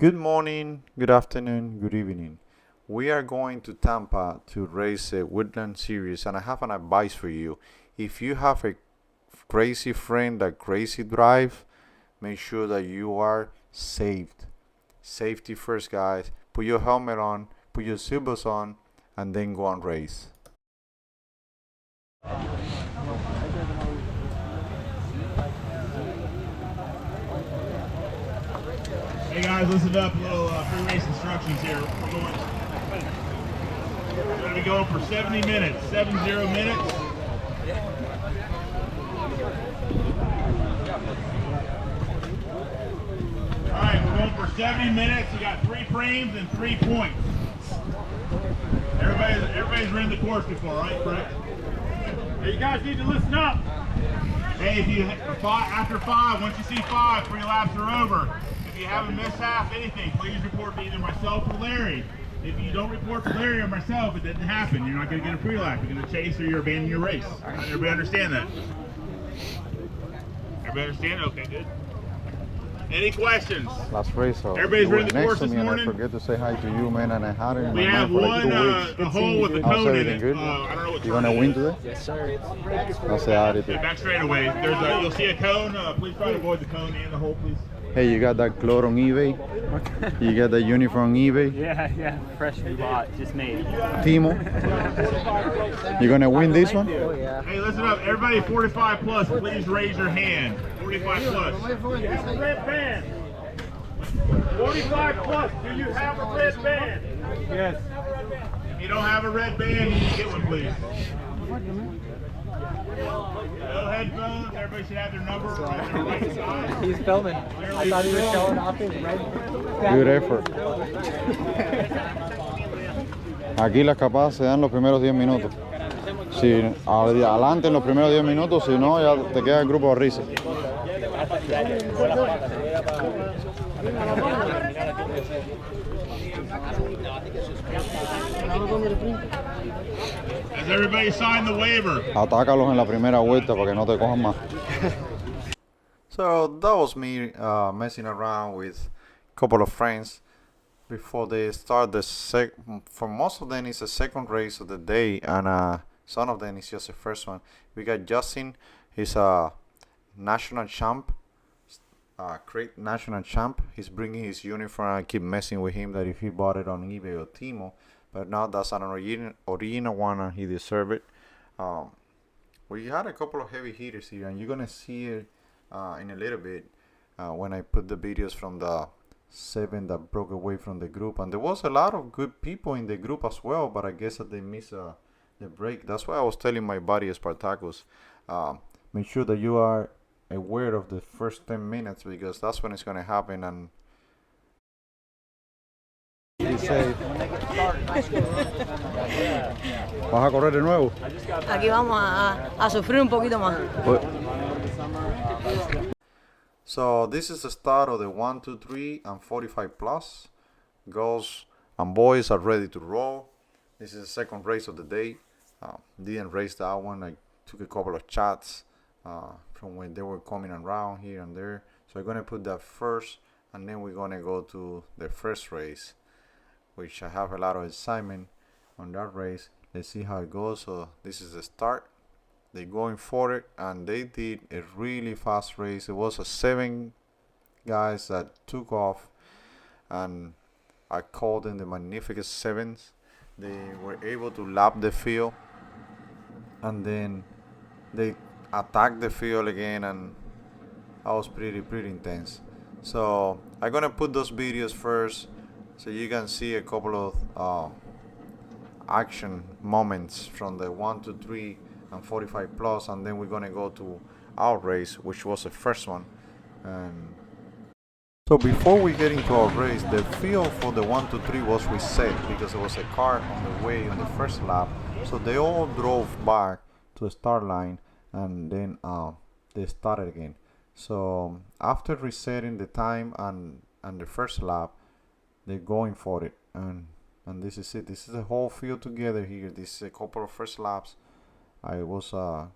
Good morning, good afternoon, good evening. We are going to Tampa to race a Woodland series, and I have an advice for you. If you have a crazy friend that crazy drive, make sure that you are saved. Safety first, guys. Put your helmet on, put your seatbelts on, and then go and race. Hey guys, listen up. A little free race instructions here. We're going to be going for 70 minutes. 70 minutes. Alright, we're going for 70 minutes. We got 3 frames and 3 points. Everybody's ran the course before, right? Correct? Hey, you guys need to listen up. Hey, if you after 5, once you see 5, 3 laps are over. If you have a mishap, anything, please report to either myself or Larry. If you don't report to Larry or myself, it didn't happen. You're not going to get a free lap. You're going to chase or you're abandoning your race. Everybody understand that? Everybody understand? Okay, good. Any questions? Last race, so everybody's ready the course this morning. I forget to say hi to you, man, and I had it in we my have mind for one a hole with a cone in it. Good? I don't know what you gonna win today? Yes, sir. I'll say hi to you. Back straight away. You'll see a cone. Please try to avoid the cone and the hole, please. Hey, you got that clothes on eBay? You got that uniform on eBay? Yeah, freshly bought, just made. Timo, you gonna win this one? Oh, yeah. Hey, listen up, everybody 45 plus, please raise your hand. 45 plus. You have a red band. 45 plus, do you have a red band? Yes. If you don't have a red band, you need to get one, please. No headphones, everybody should have their number on their right side. He's filming. I thought he was showing off his red. Good effort. Aquí las capaz se dan los primeros 10 minutos. Si adelante en los primeros 10 minutos, si no, ya te queda el grupo de risa. Has everybody signed the waiver? Atácalos en la primera vuelta para que no te cojan más. So that was me messing around with a couple of friends before they start for most of them it's the second race of the day, and some of them is just the first one. We got Justin, he's a national champ, great national champ. He's bringing his uniform. I keep messing with him that if he bought it on eBay or Timo, but now that's an original one and he deserved it. We had a couple of heavy hitters here, and you're gonna see it in a little bit when I put the videos from the 7 that broke away from the group. And there was a lot of good people in the group as well, but I guess that they missed the break. That's why I was telling my buddy Spartacus, make sure that you are aware of the first 10 minutes, because that's when it's going to happen. And ¿Vas a correr de nuevo? Aquí vamos a sufrir un poquito más. So this is the start of the 1, 2, 3, and 45 plus. Girls and boys are ready to roll. This is the second race of the day. Didn't race that one. I took a couple of shots from when they were coming around here and there. So I'm gonna put that first, and then we're gonna go to the first race, which I have a lot of excitement on that race. Let's see how it goes. So this is the start. They're going for it, and they did a really fast race. It was 7 guys that took off, and I called them the Magnificent Sevens. They were able to lap the field, and then they attacked the field again, and that was pretty intense. So I'm gonna put those videos first, so you can see a couple of action moments from the 1, 2, 3, and 45 plus, and then we're gonna go to our race, which was the first one. And so before we get into our race, the field for the 1, 2, 3 was reset because there was a car on the way on the first lap. So they all drove back to the start line, and then they started again. So after resetting the time and the first lap, they're going for it, and this is it. This is the whole field together here. This is a couple of first laps. I was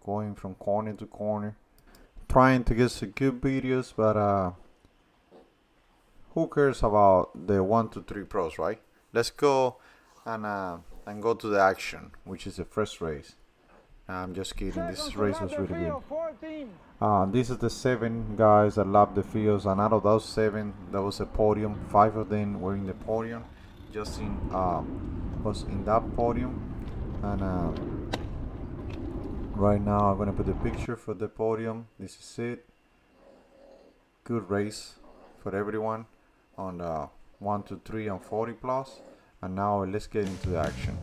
going from corner to corner, trying to get some good videos, but who cares about the 1, 2, 3 pros, right? Let's go and go to the action, which is the first race. I'm just kidding. This race was really good. This is the 7 guys that lapped the fields, and out of those 7, there was a podium. 5 of them were in the podium. Justin was in that podium, and right now I'm gonna put the picture for the podium. This is it. Good race for everyone on the 1, 2, 3, and 40 plus. And now let's get into the action.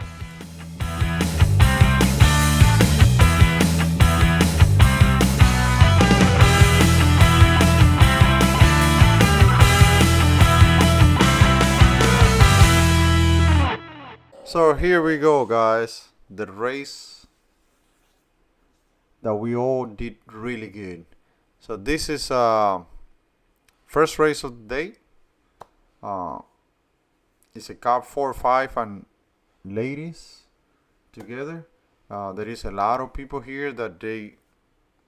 So here we go, guys. The race that we all did really good. So this is first race of the day. It's a Cup 4, 5, and ladies together. There is a lot of people here that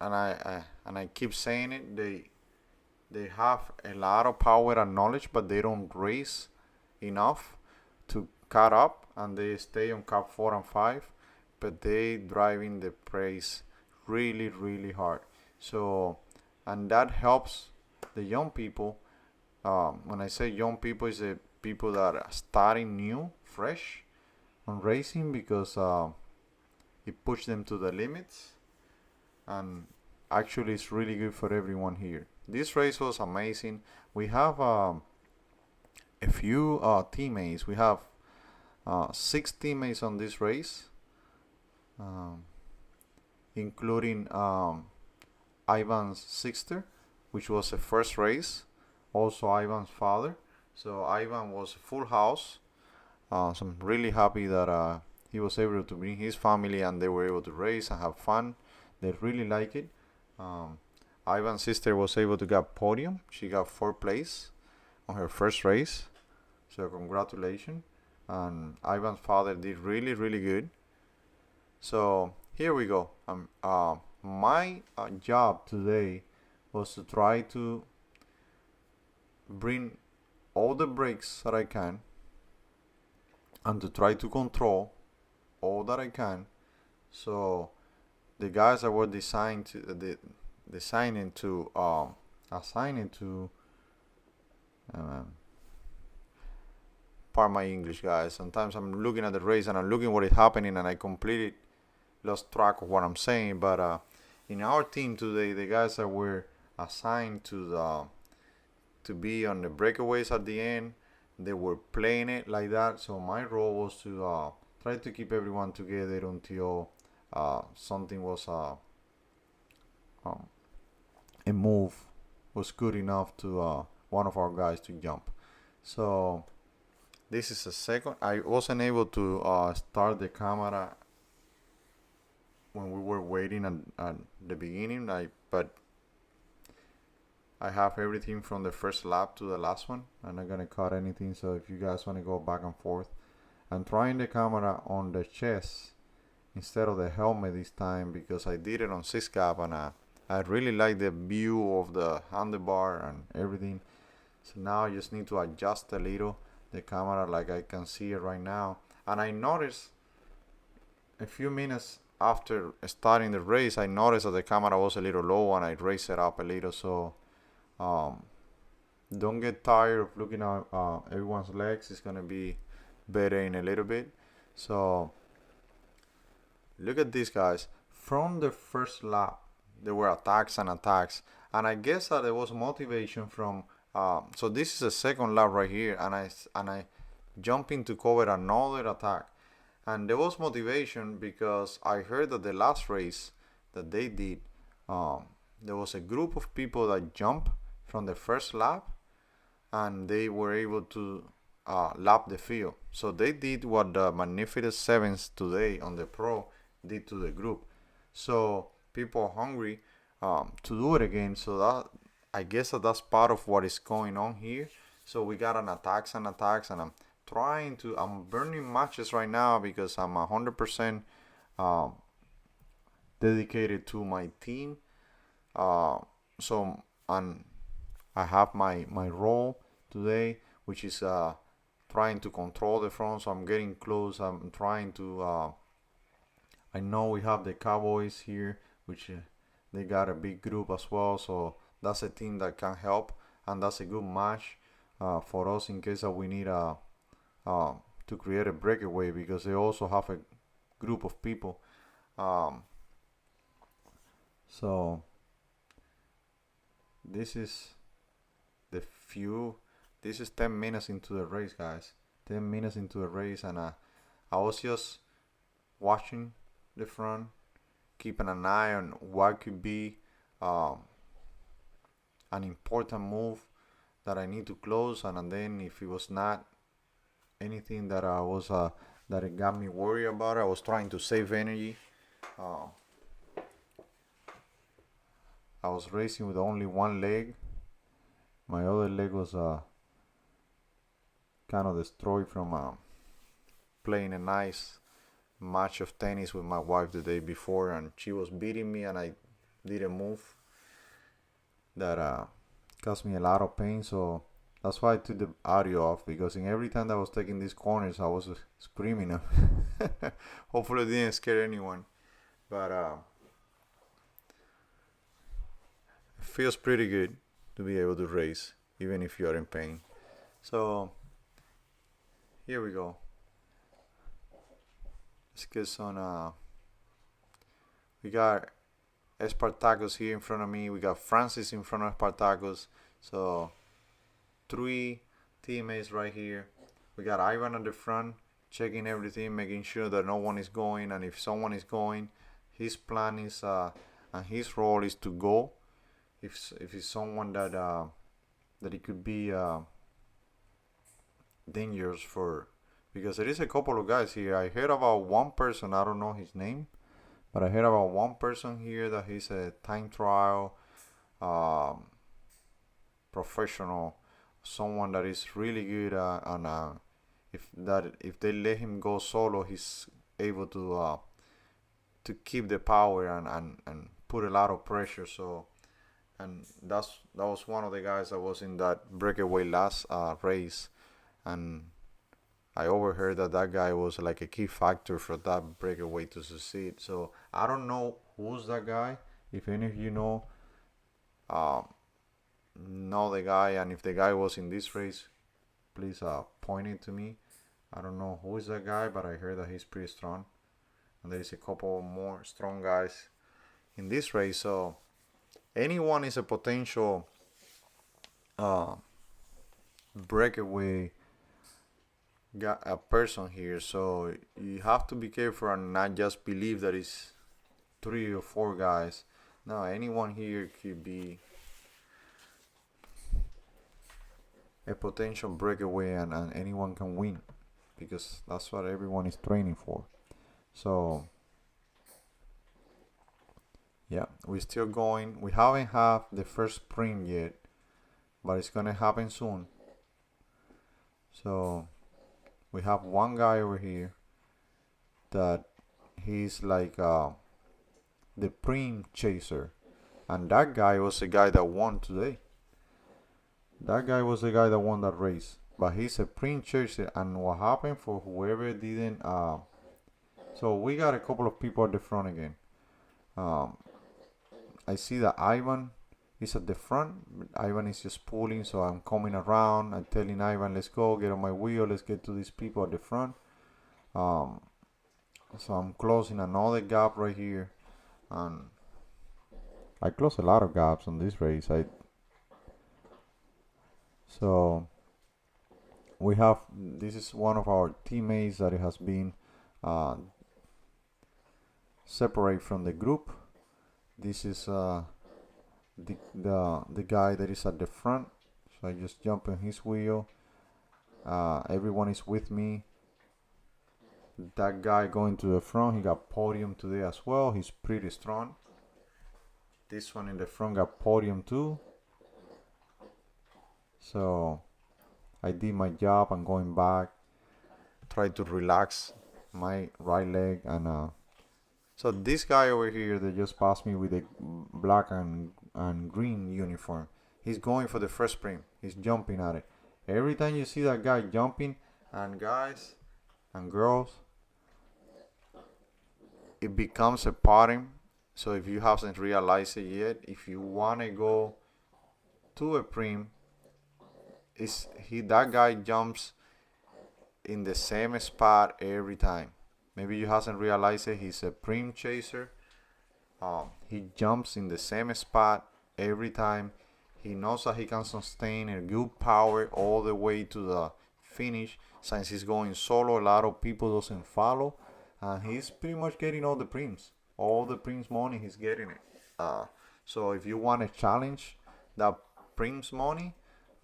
I keep saying it. They have a lot of power and knowledge, but they don't race enough to cut up, and they stay on Cup 4 and 5. But they driving the race really, really hard. So, and that helps the young people. When I say young people, it's the people that are starting new, fresh on racing, because it pushes them to the limits, and actually it's really good for everyone here. This race was amazing. We have a few teammates. We have 6 teammates on this race, including Ivan's sister, which was the first race, also Ivan's father. So Ivan was full house. So I'm really happy that he was able to bring his family and they were able to race and have fun. They really like it. Ivan's sister was able to get podium. She got 4th place on her first race. So congratulations. And Ivan's father did really, really good. So here we go. My job today was to try to bring all the brakes that I can, and to try to control all that I can. So the guys that were assigning to pardon my English, guys. Sometimes I'm looking at the race and I'm looking what is happening and I completely lost track of what I'm saying. But in our team today, the guys that were assigned to be on the breakaways at the end, they were playing it like that. So my role was to try to keep everyone together until something was a move was good enough to one of our guys to jump. So this is a second. I wasn't able to start the camera when we were waiting at the beginning. But I have everything from the first lap to the last one. I'm not gonna cut anything, so if you guys want to go back and forth. I'm trying the camera on the chest instead of the helmet this time, because I did it on 6 gap and I really like the view of the handlebar and everything. So now I just need to adjust a little the camera like I can see it right now. And I noticed a few minutes after starting the race, I noticed that the camera was a little low and I raised it up a little. So don't get tired of looking at everyone's legs. It's gonna be better in a little bit. So look at these guys. From the first lap, there were attacks, and I guess that there was motivation from. So this is the second lap right here, and I jumped in to cover another attack, and there was motivation because I heard that the last race that they did, there was a group of people that jumped from the first lap, and they were able to lap the field. So they did what the Magnificent Sevens today on the Pro did to the group. So people are hungry to do it again. So that, I guess that's part of what is going on here. So we got an attacks, and I'm burning matches right now because I'm 100% dedicated to my team. So, and I have my role today, which is trying to control the front. So I'm getting close. I'm trying to. I know we have the Cowboys here, which they got a big group as well. So that's a team that can help, and that's a good match for us in case that we need to create a breakaway, because they also have a group of people. So this is the few. This is 10 minutes into the race, guys. 10 minutes into the race, and I was just watching the front, keeping an eye on what could be an important move that I need to close, and then if it was not anything that I was that it got me worried about, I was trying to save energy. I was racing with only one leg. My other leg was kind of destroyed from playing a nice match of tennis with my wife the day before, and she was beating me, and I did a move that caused me a lot of pain. So that's why I took the audio off, because in every time that I was taking these corners, I was screaming. Hopefully it didn't scare anyone, but it feels pretty good to be able to race even if you are in pain. So here we go. Let's get some we got Spartacus here in front of me. We got Francis in front of Spartacus. So 3 teammates right here. We got Ivan at the front, checking everything, making sure that no one is going, and if someone is going, his plan is and his role is to go. If it's someone that it could be dangerous for, because there is a couple of guys here. I heard about one person, I don't know his name, but I heard about one person here that he's a time trial professional, someone that is really good and if they let him go solo, he's able to keep the power and put a lot of pressure. So, and that was one of the guys that was in that breakaway last race, and I overheard that guy was like a key factor for that breakaway to succeed. So I don't know who's that guy. If any of you know the guy, and if the guy was in this race, please point it to me. I don't know who is that guy, but I heard that he's pretty strong, and there is a couple more strong guys in this race. So anyone is a potential breakaway a person here. So you have to be careful and not just believe that it's 3 or 4 guys. No, anyone here could be a potential breakaway, and anyone can win, because that's what everyone is training for. So yeah, we're still going. We haven't had the first sprint yet, but it's gonna happen soon. So we have one guy over here that he's like the prime chaser, and that guy was the guy that won today. That guy was the guy that won that race, but he's a prime chaser. And what happened for whoever didn't so we got a couple of people at the front again. I see that Ivan is at the front. Ivan is just pulling, so I'm coming around. I'm telling Ivan, let's go, get on my wheel, let's get to these people at the front. So I'm closing another gap right here, and I close a lot of gaps on this race. So we have, this is one of our teammates that has been separate from the group. This is the guy that is at the front. So I just jump on his wheel. Everyone is with me. That guy going to the front, he got podium today as well. He's pretty strong. This one in the front got podium too. So I did my job. I'm going back. Try to relax my right leg, and so this guy over here that just passed me with a black and green uniform, he's going for the first sprint. He's jumping at it. Every time you see that guy jumping, and guys and girls, it becomes a pattern. So if you haven't realized it yet, if you want to go to a prim, that guy jumps in the same spot every time. Maybe you haven't realized it. He's a prim chaser. He jumps in the same spot every time. He knows that he can sustain a good power all the way to the finish. Since he's going solo, a lot of people doesn't follow, and he's pretty much getting all the prims. All the prims money, he's getting it. So if you want to challenge that prims money,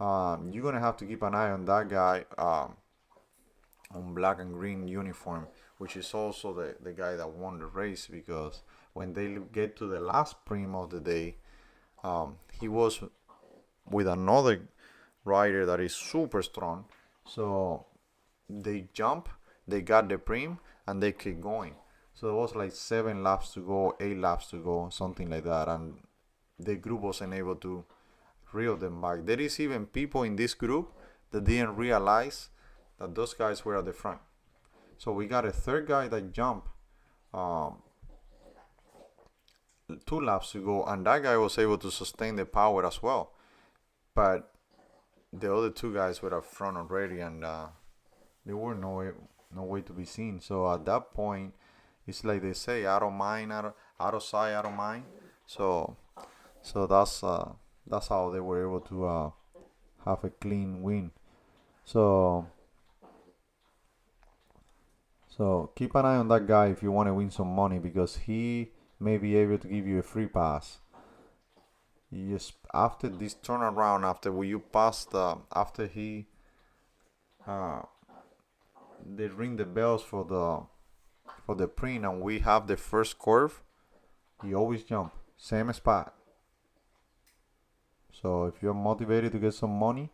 you're gonna have to keep an eye on that guy on black and green uniform, which is also the guy that won the race, because when they get to the last prim of the day, he was with another rider that is super strong. So they jump, they got the prim, and they keep going. So it was like 7 laps to go, 8 laps to go, something like that, and the group wasn't able to reel them back. There is even people in this group that didn't realize that those guys were at the front. So we got a third guy that jumped 2 laps to go, and that guy was able to sustain the power as well. But the other 2 guys were up front already, and they were no way to be seen. So at that point, it's like they say, out of mind, out of sight, out of mind. So that's how they were able to have a clean win. So keep an eye on that guy if you want to win some money, because he may be able to give you a free pass. Yes, after this turnaround, after he they ring the bells for the prim, and we have the first curve, he always jump same spot. So if you're motivated to get some money,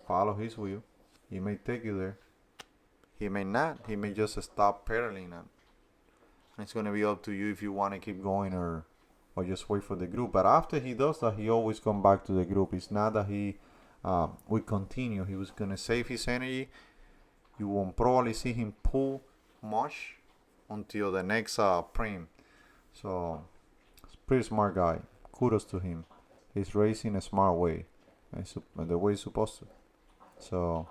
follow his wheel. He may take you there. He may not. He may just stop pedaling, and it's gonna be up to you if you want to keep going or just wait for the group. But after he does that, he always come back to the group. It's not that he will continue. He was gonna save his energy. You won't probably see him pull much until the next prim. So it's a pretty smart guy. Kudos to him. He's racing a smart way, the way he's supposed to. So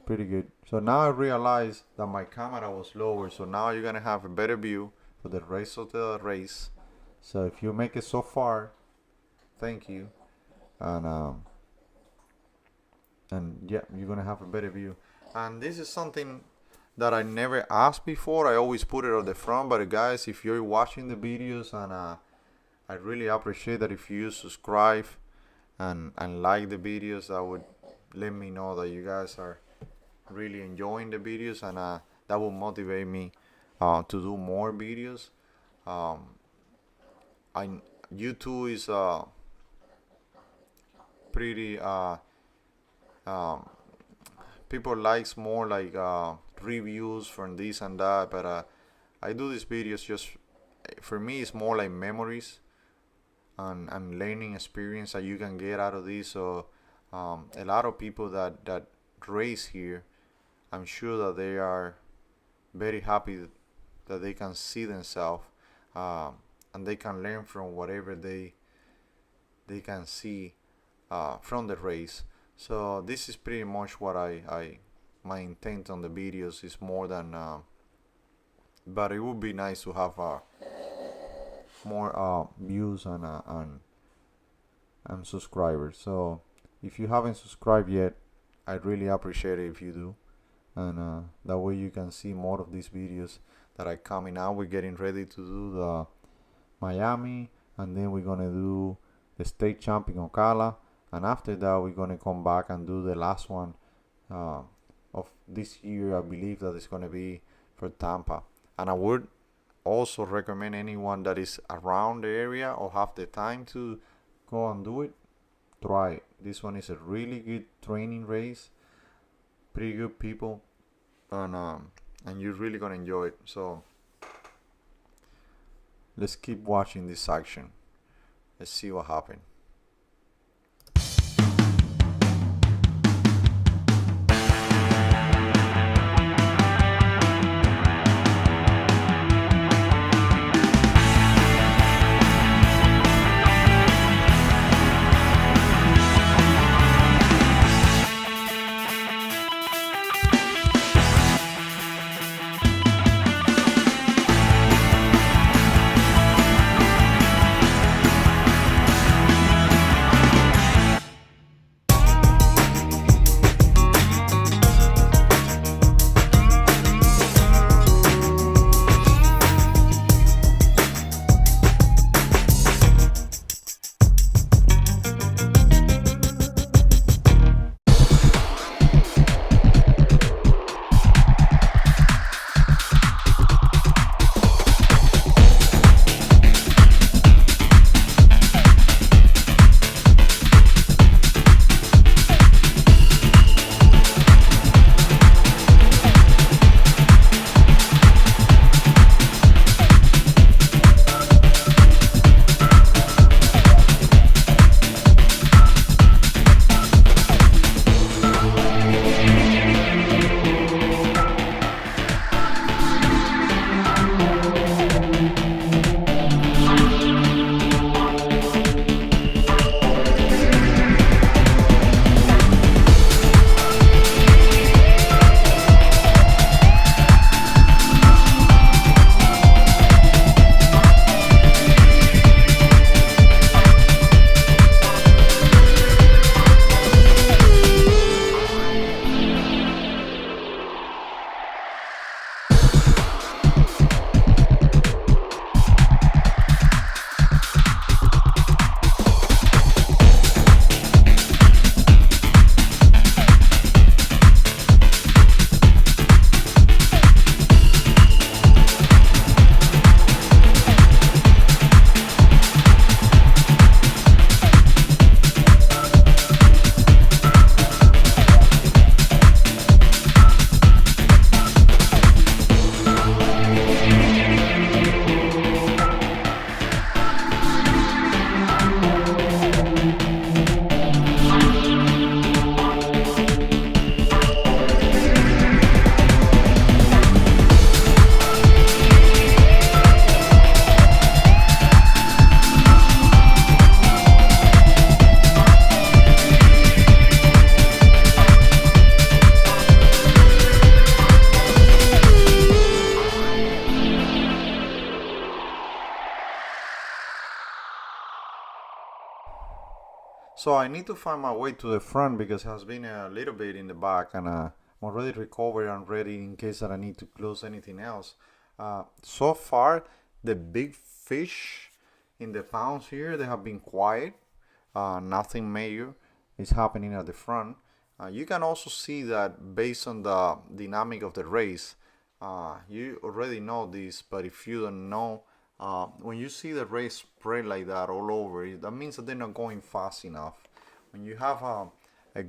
pretty good. So now I realize that my camera was lower, so now you're gonna have a better view for the rest of the race. So if you make it so far, thank you, and yeah, you're gonna have a better view. And this is something that I never asked before. I always put it on the front, but guys, if you're watching the videos, and I really appreciate that if you subscribe and like the videos, that would let me know that you guys are really enjoying the videos, and that will motivate me to do more videos. YouTube is pretty people likes more like reviews from this and that, but I do these videos just, for me, it's more like memories and learning experience that you can get out of this. So a lot of people that race here, I'm sure that they are very happy that they can see themselves and they can learn from whatever they can see from the race. So this is pretty much what my intent on the videos is, more than but it would be nice to have more views and subscribers. So if you haven't subscribed yet, I'd really appreciate it if you do, and that way you can see more of these videos that are coming out. We're getting ready to do the Miami, and then we're gonna do the state champ in Ocala, and after that we're gonna come back and do the last one of this year. I believe that it's gonna be for Tampa, and I would also recommend anyone that is around the area or have the time to go and do it, try it. This one is a really good training race, pretty good people, and you're really gonna enjoy it. So let's keep watching this action. Let's see what happens. So I need to find my way to the front because it has been a little bit in the back, and I'm already recovered and ready in case that I need to close anything else. So far, the big fish in the pounds here, they have been quiet. Nothing major is happening at the front. You can also see that based on the dynamic of the race. You already know this, but if you don't know, when you see the race spread like that all over, that means that they're not going fast enough. When you have a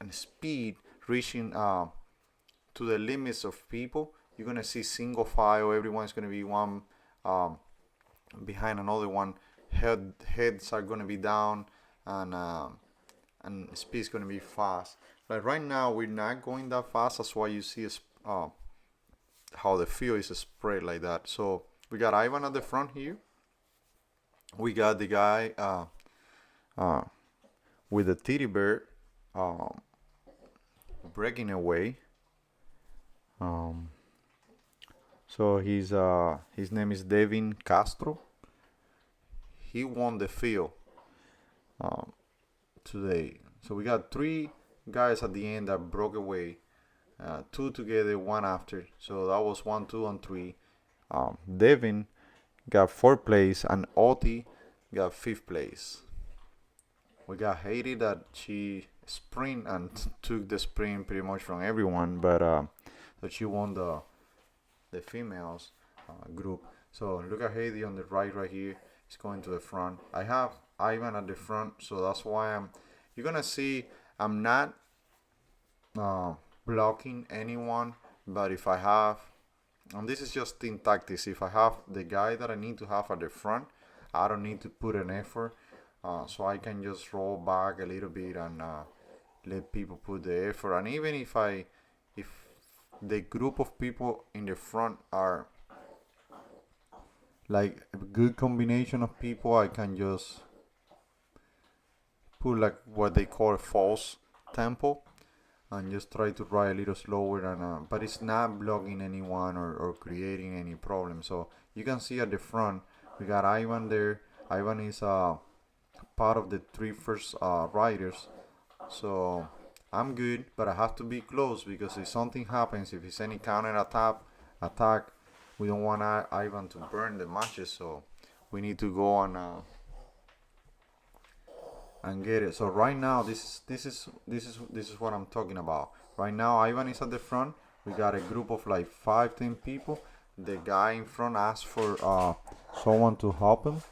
speed reaching to the limits of people, you're gonna see single file. Everyone's gonna be one behind another one. Heads are gonna be down, and speed's gonna be fast. Like right now, we're not going that fast. That's why you see how the field is spread like that. So we got Ivan at the front here. We got the guy with the teddy bear breaking away. So his name is Devin Castro. He won the field today. So we got 3 guys at the end that broke away. 2 together, 1 after. So that was 1, 2, and 3. Devin got 4th place, and Oti got 5th place. We got Haiti that she sprint and took the sprint pretty much from everyone, but that she won the females group. So look at Haiti on the right here. He's going to the front. I have Ivan at the front, so that's why you're gonna see I'm not blocking anyone, but if I have, and this is just team tactics, if I have the guy that I need to have at the front, I don't need to put an effort, so I can just roll back a little bit and let people put the effort. And even if the group of people in the front are like a good combination of people, I can just put like what they call a false tempo and just try to ride a little slower, and but it's not blocking anyone or creating any problem. So you can see at the front we got Ivan there. Ivan is part of the 3 first riders, so I'm good, but I have to be close because if something happens, if it's any counter attack, we don't want Ivan to burn the matches, so we need to go on and get it. So right now, this is what I'm talking about. Right now, Ivan is at the front. We got a group of like 5-10 people. The guy in front asked for someone to help him,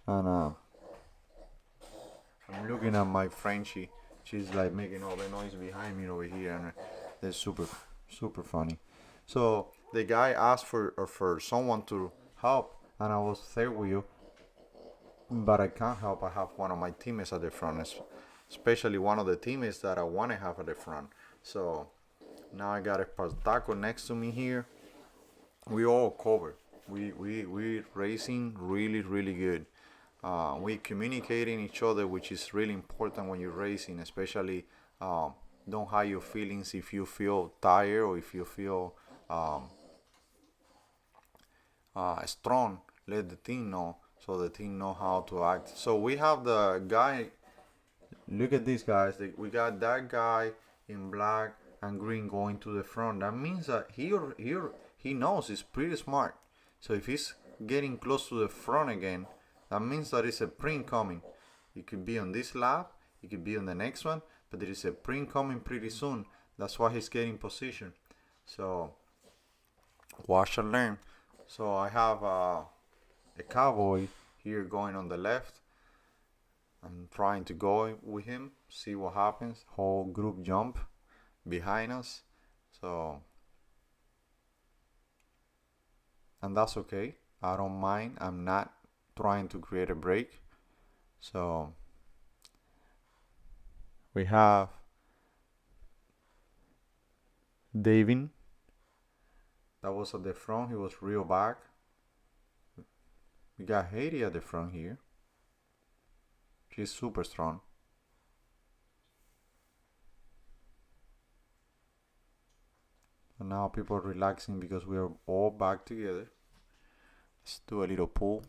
and I'm looking at my Frenchie. She's like making all the noise behind me over here, and it's super funny. So the guy asked for someone to help, and I was there with you. But I can't help. I have one of my teammates at the front, especially one of the teammates that I want to have at the front. So now I got a Partaco next to me here. We all covered. We racing really good. We communicating each other, which is really important when you're racing. Especially don't hide your feelings if you feel tired or if you feel strong. Let the team know, so the team know how to act. So we have the guy, look at these guys, we got that guy in black and green going to the front. That means that he knows he's pretty smart. So if he's getting close to the front again, that means that it's a print coming. It could be on this lap, it could be on the next one, but there is a print coming pretty soon. That's why he's getting position. So watch and learn. So I have a cowboy here going on the left. I'm trying to go with him, see what happens. Whole group jump behind us. So, and that's okay. I don't mind. I'm not trying to create a break. So we have Davin. That was at the front. He was real back. We got Haiti at the front here. She's super strong. And now people are relaxing because we are all back together. Let's do a little pull.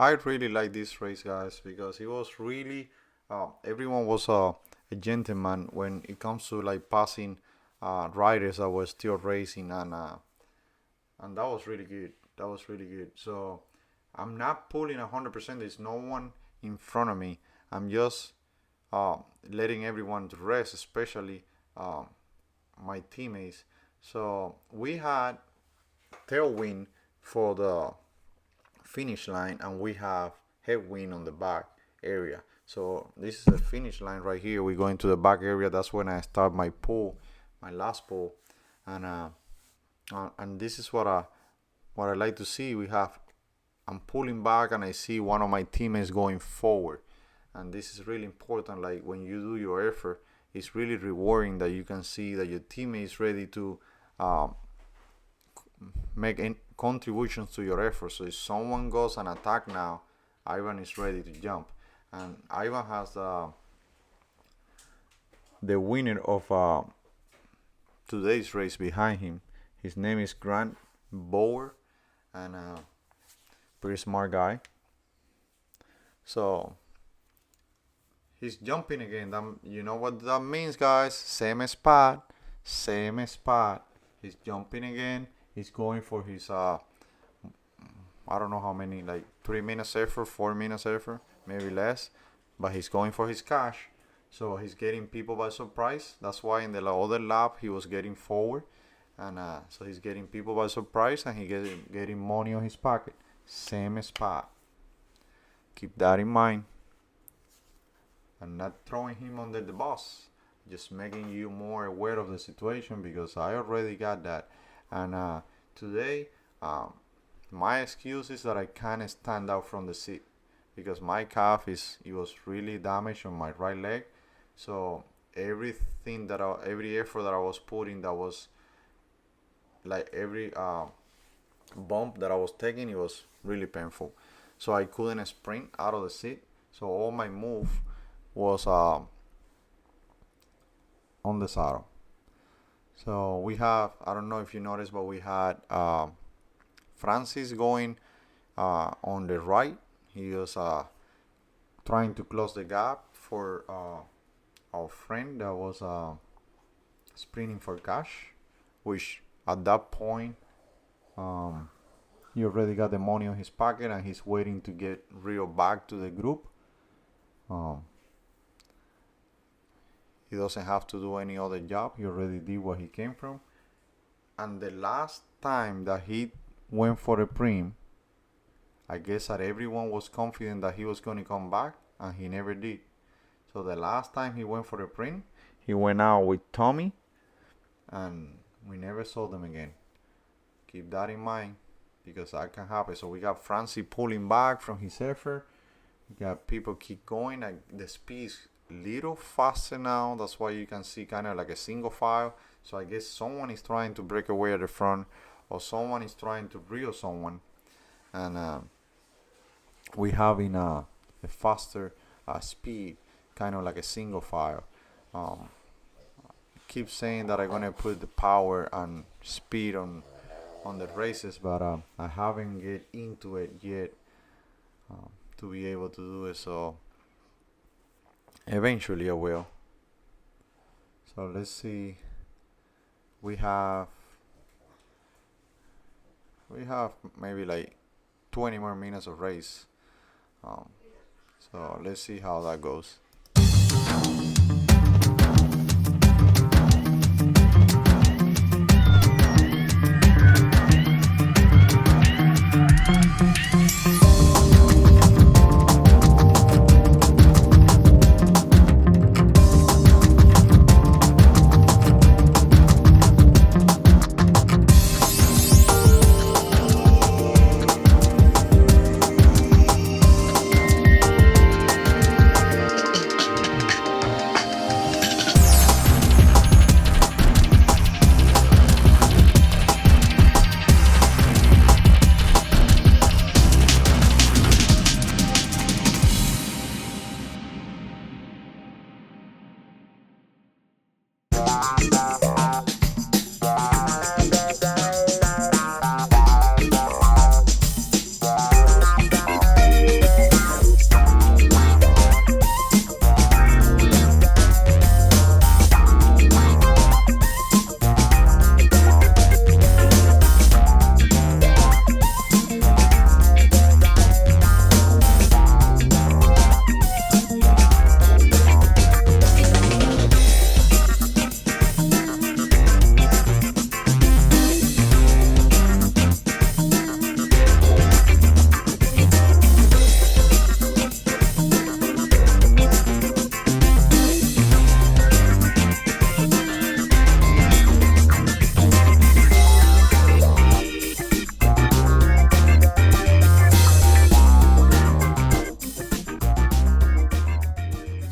I really like this race, guys, because it was really everyone was a gentleman when it comes to like passing riders that were still racing, and that was really good. That was really good. So I'm not pulling 100%. There's no one in front of me. I'm just letting everyone rest, especially my teammates. So we had tailwind for the finish line, and we have headwind on the back area. So this is the finish line right here. We go into the back area. That's when I start my pull, my last pull, and this is what I like to see. I'm pulling back, and I see one of my teammates going forward, and this is really important. Like when you do your effort, it's really rewarding that you can see that your teammate is ready to make contributions to your effort. So if someone goes and attack now, Ivan is ready to jump, and Ivan has the winner of today's race behind him. His name is Grant Bower, and pretty smart guy. So he's jumping again. You know what that means, guys? Same spot. He's jumping again. He's going for his I don't know how many, like 3 minutes effort, 4 minutes effort, maybe less, but he's going for his cash. So he's getting people by surprise. That's why in the other lap he was getting forward, and so he's getting people by surprise, and he getting money on his pocket. Same spot. Keep that in mind. I'm not throwing him under the bus, just making you more aware of the situation, because I already got that. And today, my excuse is that I can't stand out from the seat, because my calf it was really damaged on my right leg. So every effort that I was putting, that was like every bump that I was taking, it was really painful. So I couldn't sprint out of the seat. So all my move was on the saddle. So we have, I don't know if you noticed, but we had Francis going on the right. He was trying to close the gap for our friend that was sprinting for cash, which at that point he already got the money on his pocket, and he's waiting to get real back to the group. He doesn't have to do any other job. He already did what he came from. And the last time that he went for a prim, I guess that everyone was confident that he was going to come back, and he never did. So the last time he went for a prim, he went out with Tommy, and we never saw them again. Keep that in mind, because that can happen. So we got Francis pulling back from his effort. We got people keep going. Like the speed is little faster now. That's why you can see kind of like a single file. So I guess someone is trying to break away at the front, or someone is trying to reel someone, and we having a faster speed, kind of like a single file. I keep saying that I'm gonna put the power and speed on the races, but I haven't get into it yet to be able to do it. So eventually I will. So let's see. We have maybe like 20 more minutes of race. So let's see how that goes.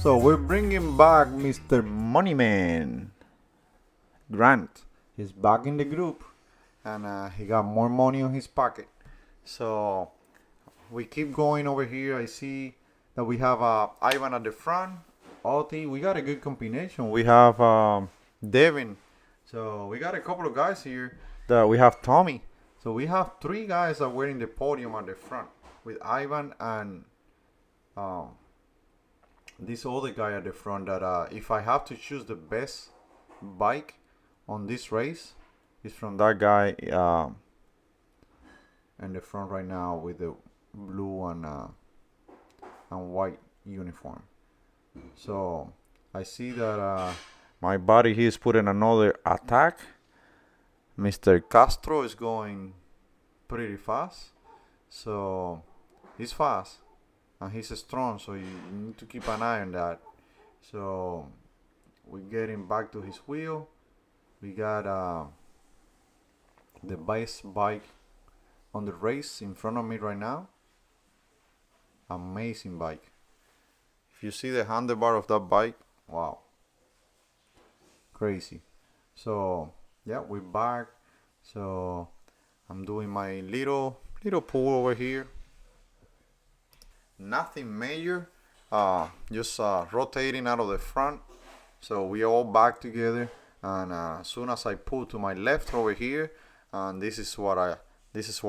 So we're bringing back Mr. Moneyman Grant. He's back in the group, and he got more money on his pocket. So we keep going over here. I see that we have Ivan at the front. Oti, we got a good combination. We have Devin. So we got a couple of guys here. That we have Tommy. So we have 3 guys that were in the podium at the front with Ivan and this other guy at the front. That if I have to choose the best bike on this race, it's from that guy in the front right now with the blue and white uniform. So I see that my buddy he is putting another attack. Mr. Castro is going pretty fast. So he's fast and he's strong, so you need to keep an eye on that. So we're getting back to his wheel. We got the best bike on the race in front of me right now. Amazing bike. If you see the handlebar of that bike, wow, crazy. So yeah, we're back. So I'm doing my little pull over here. Nothing major. Just rotating out of the front. So we all back together. And as soon as I pull to my left over here, and this is what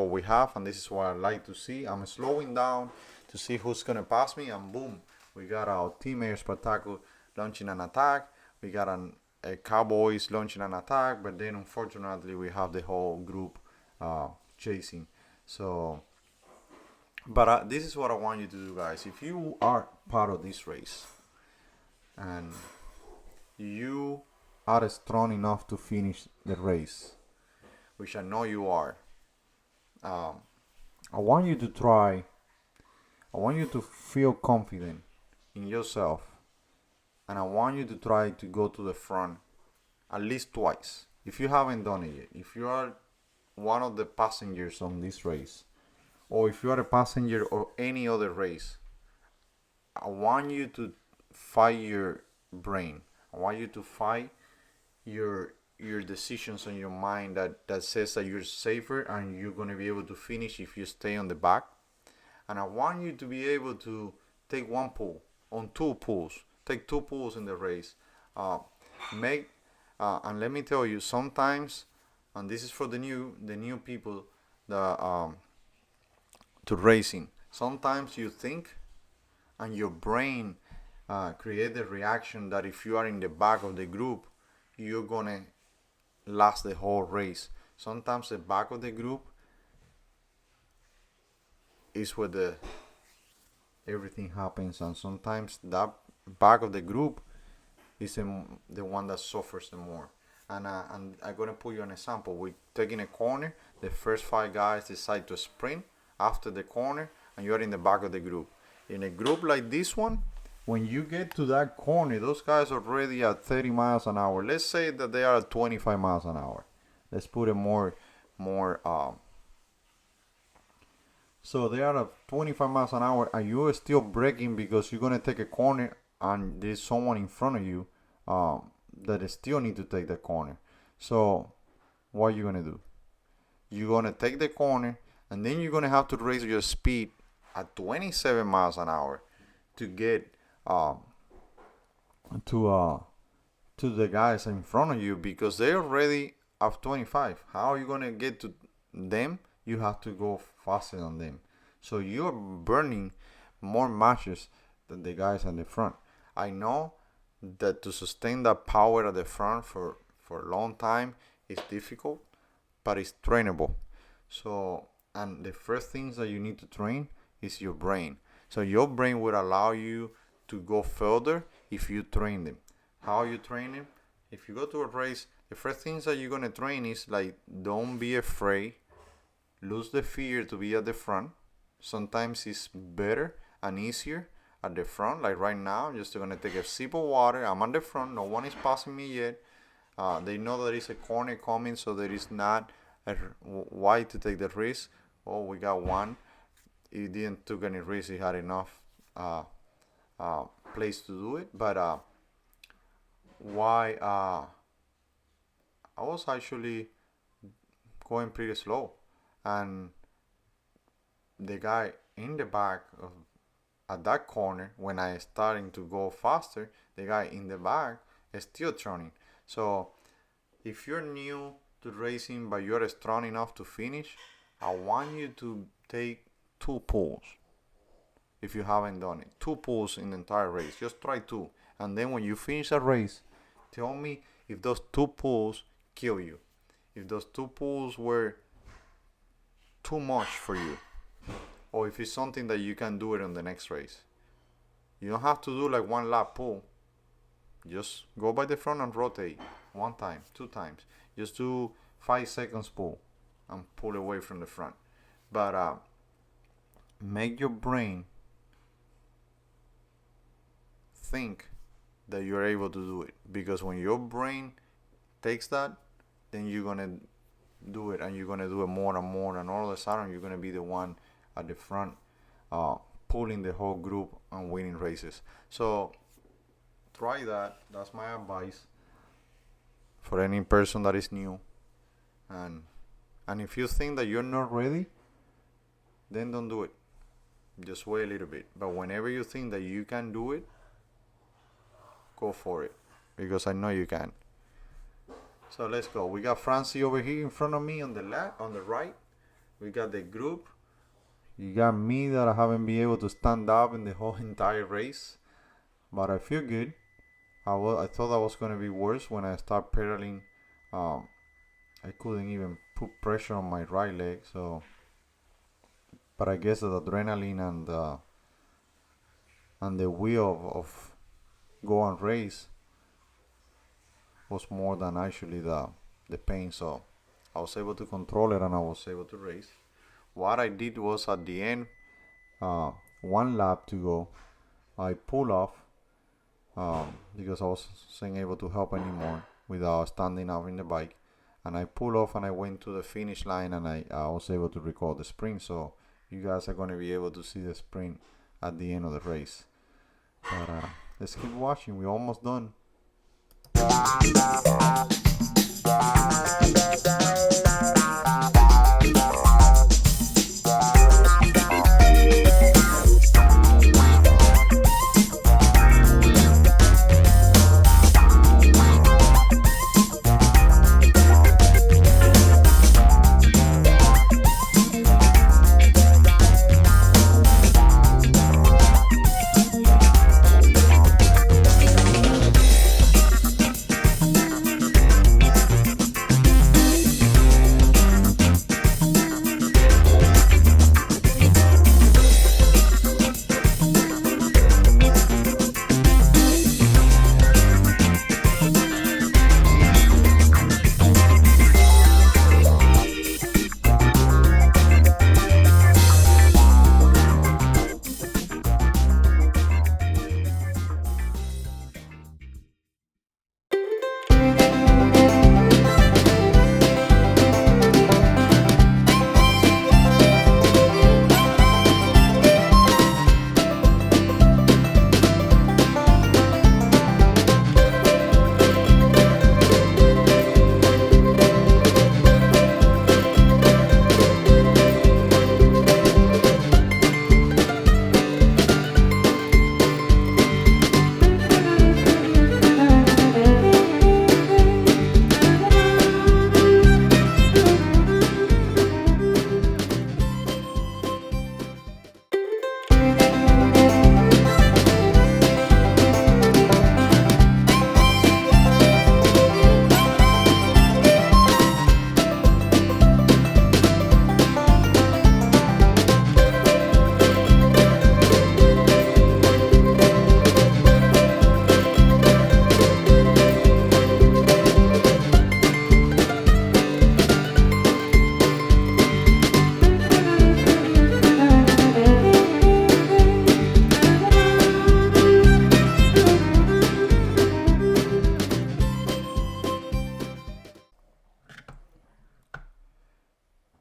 we have, and this is what I like to see. I'm slowing down to see who's gonna pass me, and boom, we got our teammate Spartaco launching an attack. We got a Cowboys launching an attack, but then unfortunately we have the whole group chasing. So, but this is what I want you to do, guys. If you are part of this race and you are strong enough to finish the race, which I know you are, I want you to try. I want you to feel confident in yourself, and I want you to try to go to the front at least twice. If you haven't done it yet, if you are one of the passengers on this race, or if you are a passenger or any other race, I want you to fight your brain. I want you to fight your decisions on your mind that says that you're safer and you're going to be able to finish if you stay on the back. And I want you to be able to take one pull on 2 pulls. Take 2 pulls in the race. And let me tell you, sometimes, and this is for the new people that to racing. Sometimes you think, and your brain create the reaction that if you are in the back of the group, you're gonna last the whole race. Sometimes the back of the group is where everything happens, and sometimes that back of the group is the one that suffers the more. And I'm gonna put you an example. We're taking a corner. The first 5 guys decide to sprint after the corner, and you're in the back of the group. In a group like this one, when you get to that corner, those guys are already at 30 miles an hour. Let's say that they are at 25 miles an hour. Let's put it more. So they are at 25 miles an hour, and you are still braking because you're gonna take a corner, and there's someone in front of you that still need to take the corner. So what are you gonna do? You're gonna take the corner, and then you're gonna have to raise your speed at 27 miles an hour to get to the guys in front of you, because they're already at 25. How are you gonna get to them? You have to go faster than them. So you're burning more matches than the guys at the front. I know that to sustain that power at the front for a long time is difficult, but it's trainable. So, and the first things that you need to train is your brain. So your brain will allow you to go further if you train them. How you train them? If you go to a race, the first things that you're gonna train is like, don't be afraid, lose the fear to be at the front. Sometimes it's better and easier at the front. Like right now, just gonna take a sip of water. I'm at the front. No one is passing me yet. They know there is a corner coming, so there is not why to take the risk. Oh, we got one. He didn't took any risk. He had enough place to do it. But why I was actually going pretty slow, and the guy in the back of, at that corner, when I starting to go faster, the guy in the back is still turning. So if you're new to racing but you're strong enough to finish, I want you to take 2 pulls. If you haven't done it, 2 pulls in the entire race. Just try 2, and then when you finish a race, tell me if those 2 pulls kill you, if those 2 pulls were too much for you, or if it's something that you can do it on the next race. You don't have to do like 1 lap pull. Just go by the front and rotate 1 time, 2 times. Just do 5 seconds pull and pull away from the front. But make your brain think that you're able to do it, because when your brain takes that, then you're gonna do it, and you're gonna do it more and more, and all of a sudden you're gonna be the one at the front, pulling the whole group and winning races. So try that. That's my advice for any person that is new. And if you think that you're not ready, then don't do it. Just wait a little bit. But whenever you think that you can do it, go for it, because I know you can. So let's go. We got Francie over here in front of me on the left, on the right. We got the group. You got me that I haven't been able to stand up in the whole entire race, but I feel good. I thought that was going to be worse when I start pedaling. I couldn't even put pressure on my right leg. So, but I guess the adrenaline and the will of go and race was more than actually the pain. So I was able to control it, and I was able to race. What I did was, at the end, 1 lap to go, I pull off because I wasn't able to help anymore without standing up in the bike, and I pull off and I went to the finish line, and I was able to record the sprint. So you guys are going to be able to see the sprint at the end of the race. But let's keep watching. We're almost done.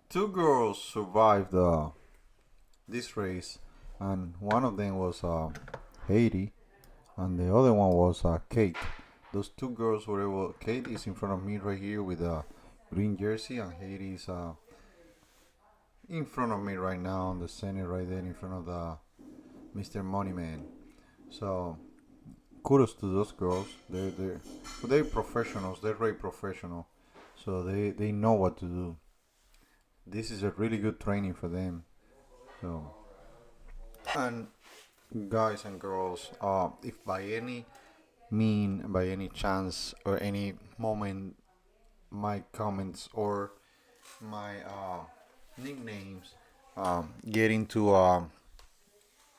Two girls survived this race, and one of them was Haiti. and the other one was Kate. Those two girls were able. Kate is in front of me right here with a green jersey, and Katie is in front of me right now on the center, right there in front of the Mr. Moneyman. So kudos to those girls. They're professionals. They're very professional. So they know what to do. This is a really good training for them. So, and guys and girls, if by any chance or any moment, my comments or my nicknames get into an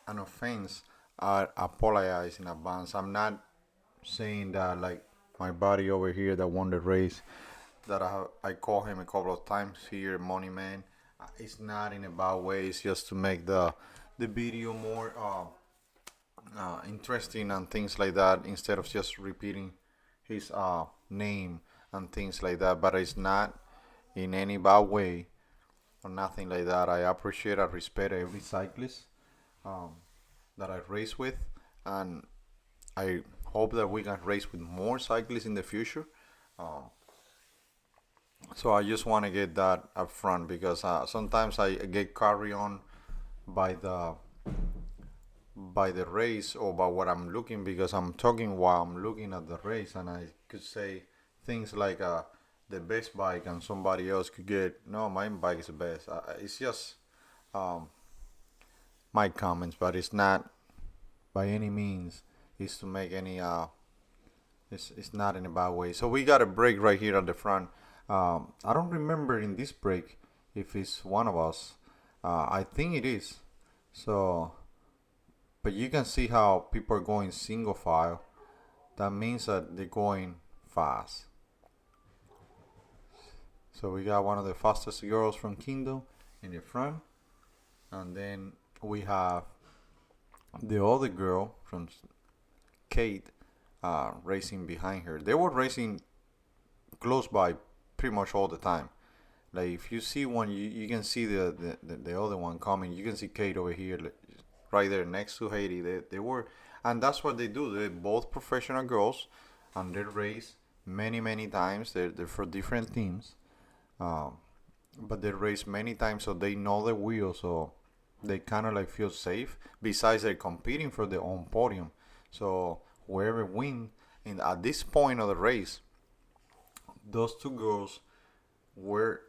offense, I apologize in advance. I'm not saying that like my buddy over here that won the race that I call him a couple of times here, Money Man. It's not in a bad way. It's just to make the video more interesting and things like that instead of just repeating his name and things like that. But it's not in any bad way or nothing like that. I appreciate and respect every cyclist um, that I race with, and I hope that we can race with more cyclists in the future. Um, so I just want to get that up front because sometimes I get carried on by the race or by what I'm looking because I'm talking while I'm looking at the race, and I could say things like the best bike, and somebody else could get no, my bike is the best. It's just um, my comments, but it's not by any means. It's to make any it's not in a bad way. So we got a break right here at the front. I don't remember in this break if it's one of us. I think it is. So, but you can see how people are going single file. That means that they're going fast. So we got one of the fastest girls from Kingdom in the front, and then we have the other girl from Kate racing behind her. They were racing close by pretty much all the time. Like if you see one, you can see the other one coming. You can see Kate over here, like, right there next to Haiti. They were, and that's what they do. They're both professional girls, and they race many times. They're for different teams, um, but they race many times, so they know the wheel, so they kind of like feel safe. Besides, they're competing for their own podium, so whoever win, and at this point of the race, those two girls were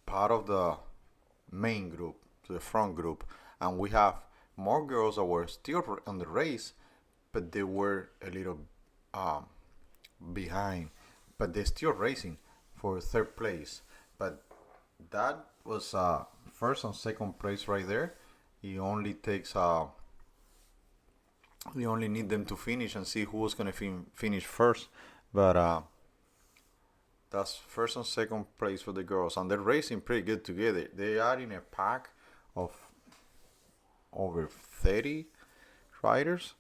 part of the main group, to the front group, and we have more girls that were still on the race, but they were a little um, behind, but they're still racing for third place. But that was first and second place right there. It only takes we only need them to finish and see who's gonna finish first. But that's first and second place for the girls, and they're racing pretty good together. They are in a pack of over 30 riders,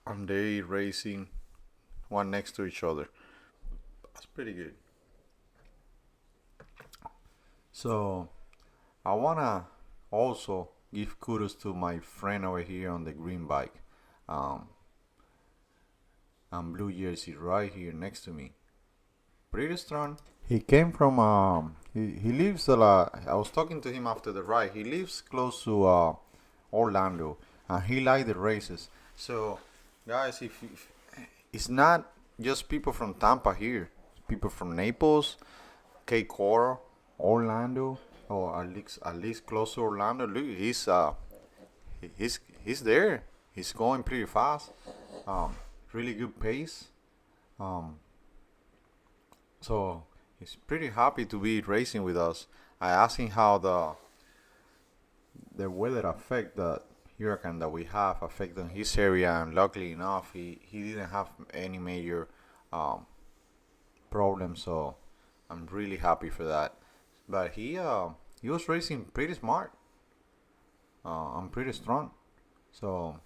and they racing one next to each other. That's pretty good. So I wanna also give kudos to my friend over here on the green bike, um, and blue jersey right here next to me. Pretty strong. He came from he lives a lot. I was talking to him after the ride. He lives close to Orlando, and he liked the races. So guys, if it's not just people from Tampa here, people from Naples, Cape Coral, Orlando, or at least close to Orlando. Look, he's there. He's going pretty fast. Um, really good pace. Um, so he's pretty happy to be racing with us. I asked him how the weather affect the hurricane that we have affect on his area, and luckily enough, he didn't have any major um, problems. So I'm really happy for that. But he was racing pretty smart. And pretty strong. So,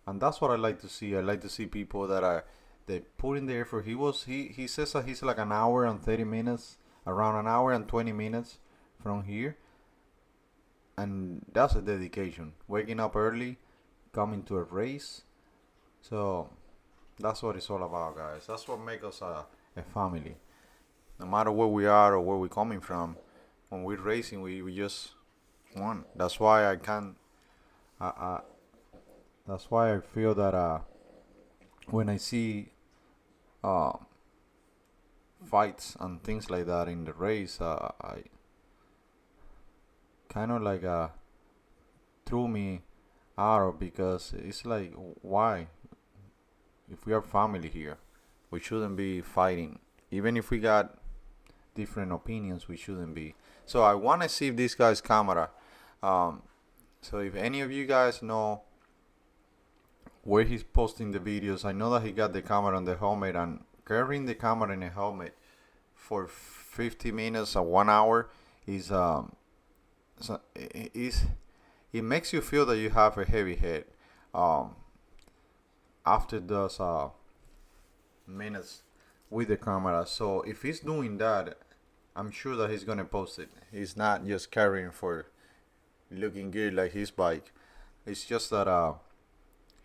and that's what I like to see. I like to see people that are they put in the effort. He says that he's like an hour and 30 minutes, around an hour and 20 minutes from here, and that's a dedication. Waking up early, coming to a race, So that's what it's all about, guys. That's what makes us a family. No matter where we are or where we're coming from, when we're racing, we just won. That's why I can. I that's why I feel that when I see uh, fights and things like that in the race, I kind of like threw me out because it's like, why? If we are family here, we shouldn't be fighting. Even if we got different opinions, we shouldn't be. So I want to see if this guy's camera. Um, so if any of you guys know where he's posting the videos, I know that he got the camera on the helmet, and carrying the camera in a helmet for 50 minutes or 1 hour is it makes you feel that you have a heavy head um, after those minutes with the camera. So if he's doing that, I'm sure that he's gonna post it. He's not just carrying for looking good like his bike. It's just that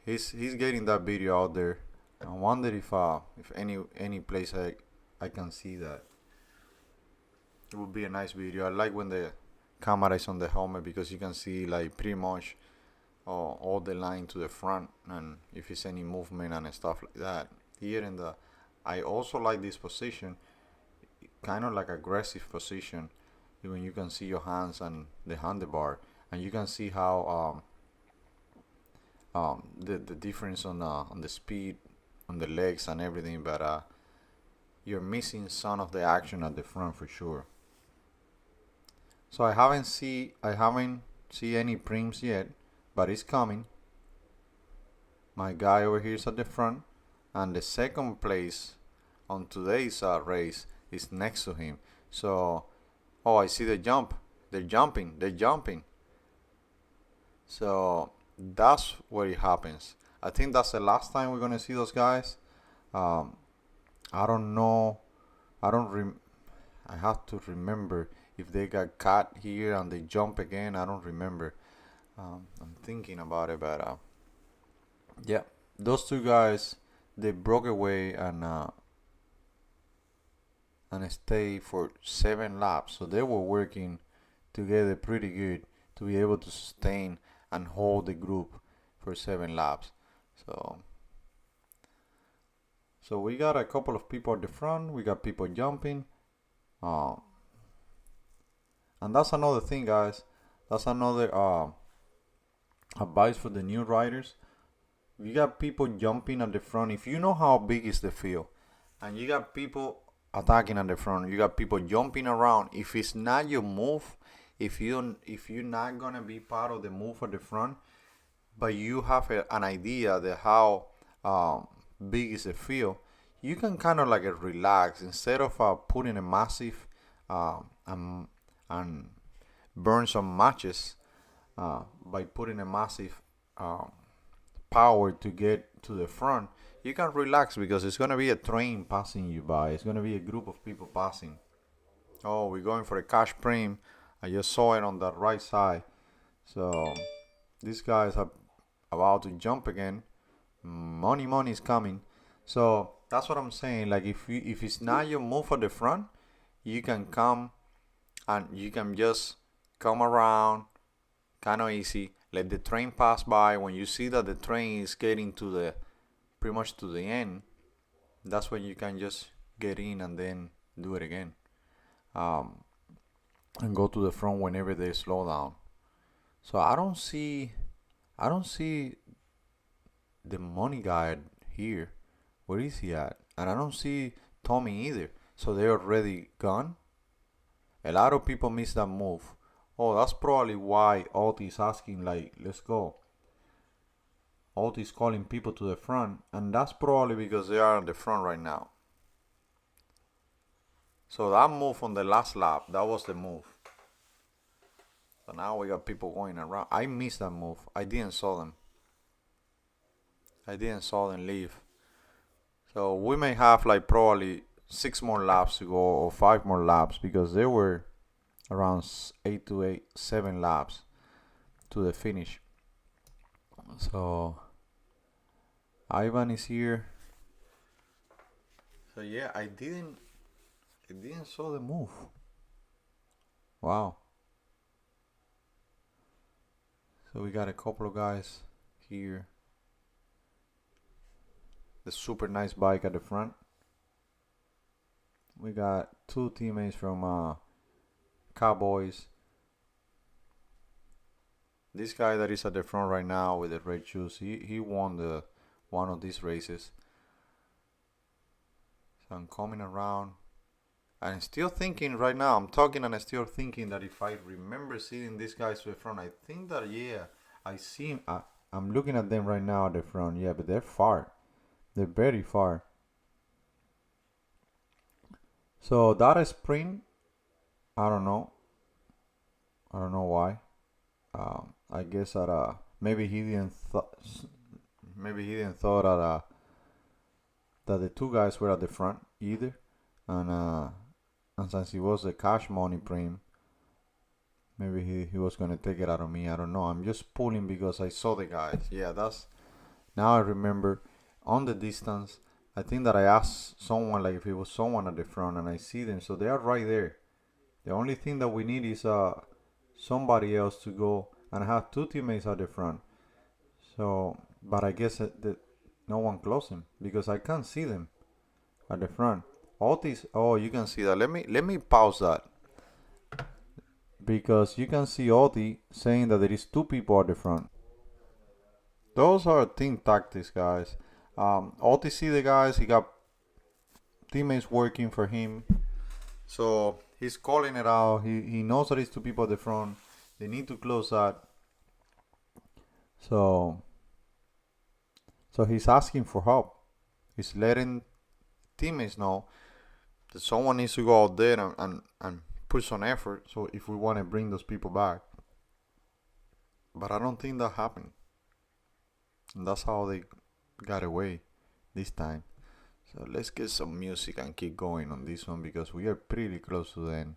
he's getting that video out there. I wonder if any place I can see that. It would be a nice video. I like when the camera is on the helmet because you can see like pretty much all the line to the front, and if it's any movement and stuff like that. Here in the, I also like this position, kind of like aggressive position, when you can see your hands and the handlebar, and you can see how the difference on the speed, on the legs and everything, but you're missing some of the action at the front for sure. So I haven't see any prims yet, but it's coming. My guy over here is at the front, and the second place on today's race is next to him. So, oh, I see the jump. They're jumping. So that's where it happens. I think that's the last time we're gonna see those guys. Um, I don't know. I have to remember if they got caught here and they jump again. I don't remember. I'm thinking about it, but yeah, those two guys, they broke away and stay for 7 laps. So they were working together pretty good to be able to sustain and hold the group for 7 laps. So we got a couple of people at the front. We got people jumping. And that's another thing, guys. That's another advice for the new riders. You got people jumping at the front. If you know how big is the field, and you got people attacking at the front, you got people jumping around. If it's not your move, if you're not gonna be part of the move at the front, but you have an idea that how big is the field, you can kind of like relax instead of putting a massive and burn some matches by putting a massive power to get to the front. You can relax because it's gonna be a train passing you by. It's gonna be a group of people passing. Oh, we're going for a cash prim. I just saw it on the right side. So these guys are about to jump again. Money is coming. So that's what I'm saying. Like if it's not your move at the front, you can come and you can just come around kind of easy. Let the train pass by. When you see that the train is getting to the pretty much to the end, that's when you can just get in and then do it again. And go to the front whenever they slow down. So I don't see the money guy here. Where is he at? And I don't see Tommy either. So they're already gone. A lot of people miss that move. Oh, that's probably why Otis asking like, let's go. Otis calling people to the front, and that's probably because they are in the front right now. So that move on the last lap, that was the move. So now we got people going around. I missed that move. I didn't saw them leave. So we may have like probably 6 more laps to go or 5 more laps because they were around 7 laps to the finish. So Ivan is here. So yeah, I didn't saw the move. Wow. So we got a couple of guys here. The super nice bike at the front. We got two teammates from Cowboys. This guy that is at the front right now with the red shoes, he won one of these races. So I'm coming around. I'm still thinking right now, I'm talking and I'm still thinking that if I remember seeing these guys to the front, I think that, yeah, I see, I'm looking at them right now at the front, yeah, but they're far. They're very far. So that sprint, I don't know why. I guess that maybe he didn't thought that the two guys were at the front either, and since he was a cash money prem, maybe he was gonna take it out of me. I don't know. I'm just pulling because I saw the guys. Yeah, now I remember on the distance. I think that I asked someone like if it was someone at the front, and I see them, so they are right there. The only thing that we need is somebody else to go and have two teammates at the front. So, but I guess that no one close him because I can't see them at the front. Otis, oh, you can see that. Let me pause that because you can see Otis saying that there is two people at the front. Those are team tactics, guys. Otis see the guys. He got teammates working for him, so he's calling it out. He knows that it's two people at the front. They need to close that. So he's asking for help. He's letting teammates know that someone needs to go out there and put some effort. So if we want to bring those people back, but I don't think that happened. And that's how they got away this time. So let's get some music and keep going on this one because we are pretty close to the end.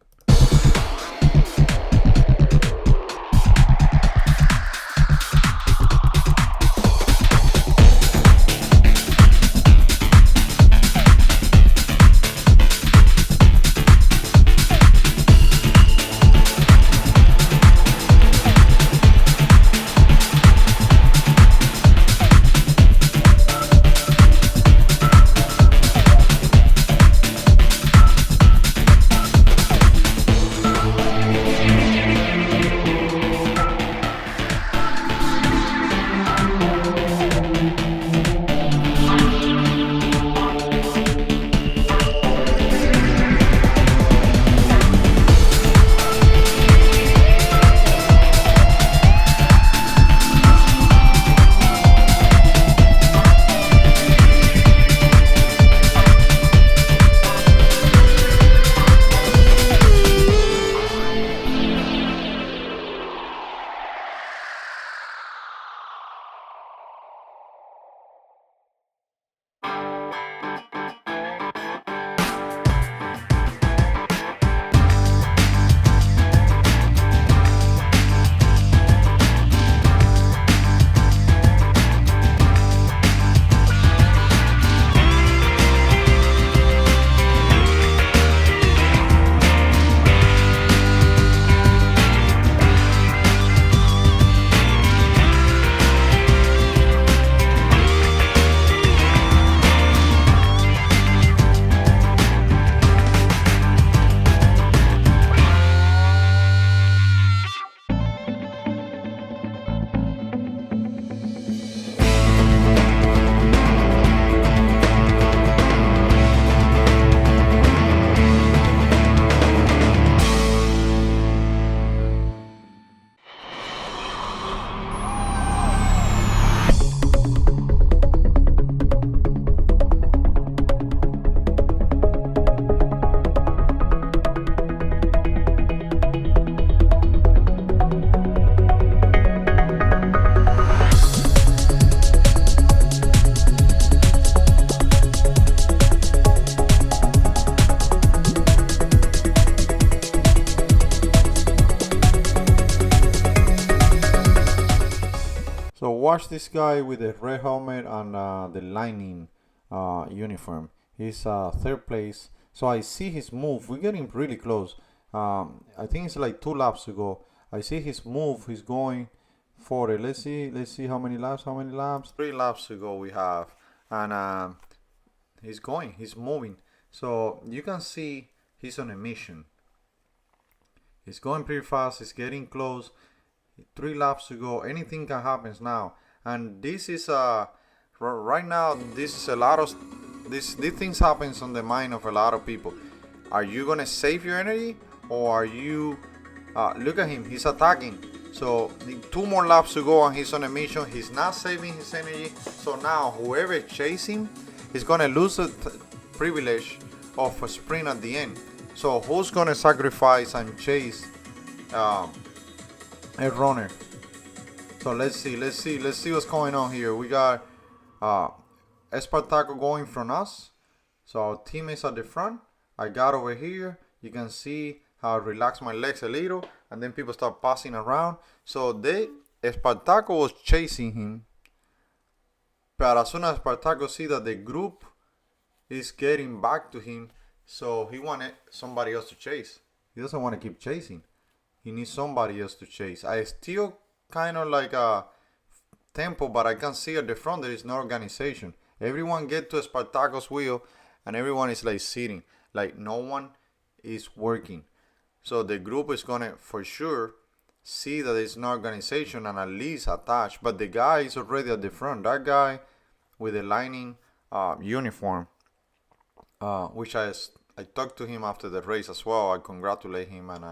watch this guy with the red helmet and the lining uniform. He's third place. So I see his move. We're getting really close. I think it's like 2 laps to go. I see his move. He's going for it. Let's see how many laps. 3 laps to go we have. And he's going. He's moving. So you can see he's on a mission. He's going pretty fast. He's getting close. 3 laps to go. Anything can happen now. And this is right now. This is a lot of these things happens on the mind of a lot of people. Are you gonna save your energy, or are you? Look at him. He's attacking. So 2 more laps to go, and he's on a mission. He's not saving his energy. So now whoever is chasing is gonna lose the privilege of a sprint at the end. So who's gonna sacrifice and chase a runner? So let's see what's going on here. We got Espartaco going from us. So our teammates at the front. I got over here. You can see how I relax my legs a little, and then people start passing around. So Espartaco was chasing him, but as soon as Espartaco see that the group is getting back to him, so he wanted somebody else to chase. He doesn't want to keep chasing. He needs somebody else to chase. I still kind of like a tempo, but I can see at the front there is no organization. Everyone get to Espartaco's wheel, and everyone is like sitting, like no one is working. So the group is gonna for sure see that there's no organization and at least attach. But the guy is already at the front. That guy with the lining uniform, which I talked to him after the race as well. I congratulate him, and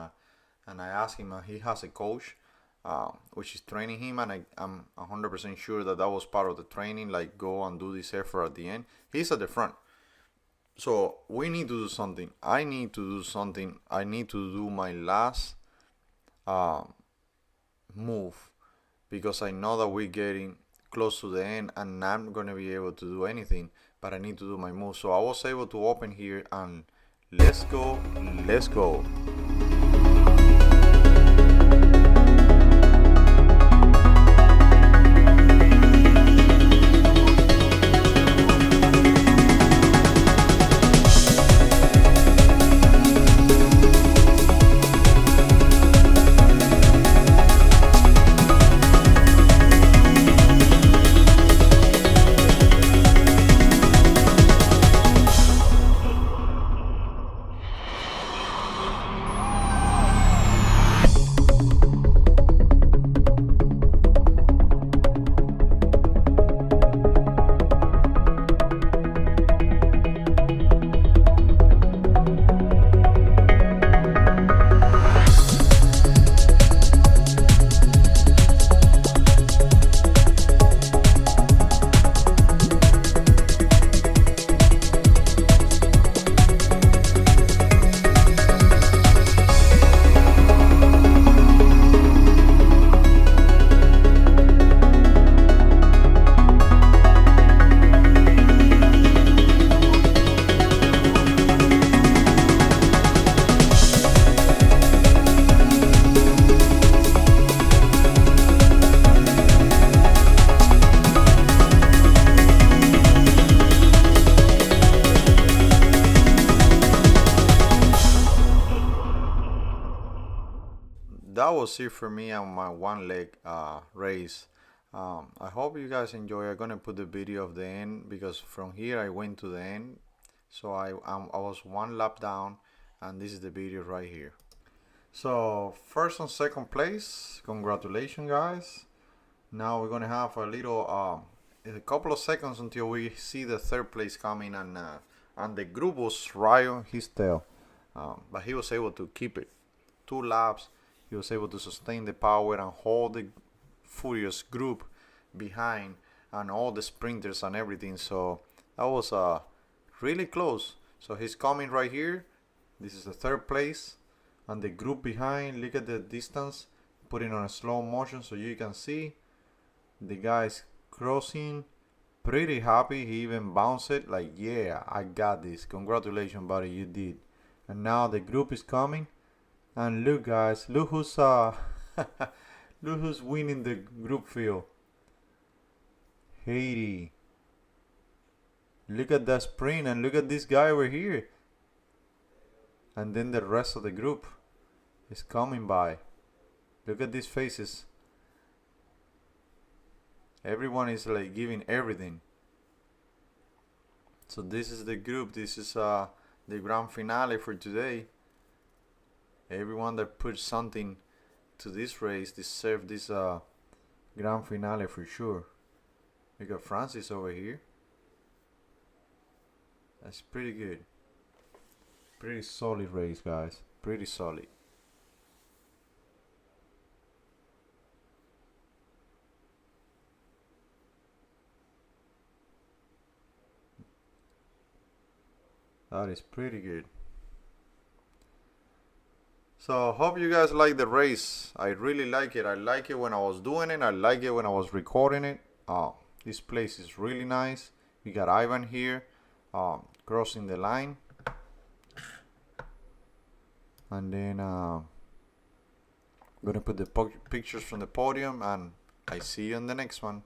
I asked him. He has a coach, which is training him, and I'm 100% sure that was part of the training. Like, go and do this effort at the end. He's at the front. So we need to do something. I need to do something. I need to do my last move, because I know that we're getting close to the end and I'm not going to be able to do anything, but I need to do my move. So I was able to open here, and let's go. That was it for me on my one leg race. I hope you guys enjoy. I'm gonna put the video of the end, because from here I went to the end. So I was 1 lap down, and this is the video right here. So first and second place, congratulations guys. Now we're gonna have a little a couple of seconds until we see the third place coming, and the group was right on his tail, but he was able to keep it. 2 laps. He was able to sustain the power and hold the furious group behind, and all the sprinters and everything. So that was really close. So he's coming right here. This is the third place, and the group behind. Look at the distance. Put it on a slow motion so you can see the guys crossing. Pretty happy. He even bounced it like, yeah, I got this. Congratulations, buddy, you did. And now the group is coming. And look guys, look who's look who's winning the group field. Haiti. Look at that sprint and look at this guy over here. And then the rest of the group is coming by. Look at these faces. Everyone is like giving everything. So this is the group. This is the grand finale for today. Everyone that put something to this race deserves this grand finale for sure. We got Francis over here. That's pretty good. Pretty solid race, guys. Pretty solid. That is pretty good. So hope you guys like the race. I really like it. I like it when I was doing it. I like it when I was recording it. This place is really nice. We got Ivan here crossing the line. And then I'm gonna put the pictures from the podium, and I see you on the next one.